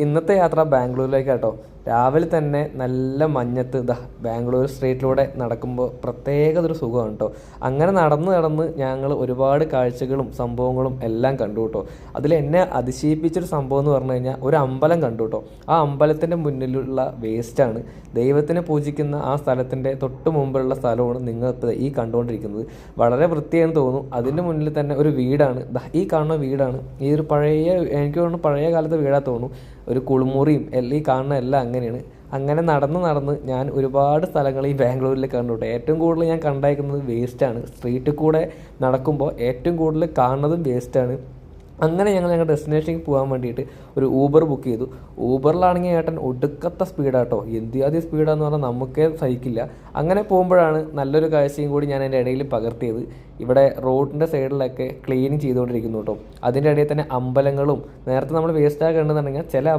ഇന്നത്തെ യാത്ര ബാംഗ്ലൂരിലേക്കാട്ടോ. രാവിലെ തന്നെ നല്ല മഞ്ഞത്ത് ബാംഗ്ലൂർ സ്ട്രീറ്റിലൂടെ നടക്കുമ്പോൾ പ്രത്യേക ഒരു സുഖമാണ് കേട്ടോ. അങ്ങനെ നടന്ന് നടന്ന് ഞങ്ങൾ ഒരുപാട് കാഴ്ചകളും സംഭവങ്ങളും എല്ലാം കണ്ടു കേട്ടോ. അതിൽ എന്നെ അതിശയിപ്പിച്ചൊരു സംഭവം എന്ന് പറഞ്ഞു കഴിഞ്ഞാൽ ഒരു അമ്പലം കണ്ടു കേട്ടോ. ആ അമ്പലത്തിൻ്റെ മുന്നിലുള്ള വേസ്റ്റാണ്. ദൈവത്തിനെ പൂജിക്കുന്ന ആ സ്ഥലത്തിൻ്റെ തൊട്ട് മുമ്പുള്ള സ്ഥലമാണ് നിങ്ങൾക്ക് ഈ കണ്ടുകൊണ്ടിരിക്കുന്നത്. വളരെ വൃത്തിയാണെന്ന് തോന്നുന്നു. അതിൻ്റെ മുന്നിൽ തന്നെ ഒരു വീടാണ്. ഈ കാണുന്ന വീടാണ്. ഈ ഒരു എനിക്ക് തോന്നുന്നു പഴയ കാലത്തെ വീടാ തോന്നുന്നു. ഒരു കുളിമുറിയും ഈ കാണുന്ന എല്ലാം അങ്ങനെയാണ്. അങ്ങനെ നടന്ന് നടന്ന് ഞാൻ ഒരുപാട് സ്ഥലങ്ങൾ ഈ ബാംഗ്ലൂരിൽ കണ്ടു. ഏറ്റവും കൂടുതൽ ഞാൻ കണ്ടേക്കുന്നത് വേസ്റ്റാണ്. സ്ട്രീറ്റിൽ കൂടെ നടക്കുമ്പോൾ ഏറ്റവും കൂടുതൽ കാണുന്നതും വേസ്റ്റാണ്. അങ്ങനെ ഞങ്ങളുടെ ഡെസ്റ്റിനേഷനിലേക്ക് പോകാൻ വേണ്ടിയിട്ട് ഒരു ഊബർ ബുക്ക് ചെയ്തു. ഊബറിലാണെങ്കിൽ ഏട്ടൻ ഒടുക്കത്തെ സ്പീഡാട്ടോ. എന്തിയാദ്യം സ്പീഡാന്ന് പറഞ്ഞാൽ നമുക്കേ സഹിക്കില്ല. അങ്ങനെ പോകുമ്പോഴാണ് നല്ലൊരു കാഴ്ചയും കൂടി ഞാൻ എൻ്റെ ഇടയിൽ പകർത്തിയത്. ഇവിടെ റോഡിൻ്റെ സൈഡിലൊക്കെ ക്ലീനിങ് ചെയ്തുകൊണ്ടിരിക്കുന്നു കേട്ടോ. അതിൻ്റെ ഇടയിൽ തന്നെ അമ്പലങ്ങളും നേരത്തെ നമ്മൾ വേസ്റ്റാക്കി കണ്ടെന്നുണ്ടെങ്കിൽ ചില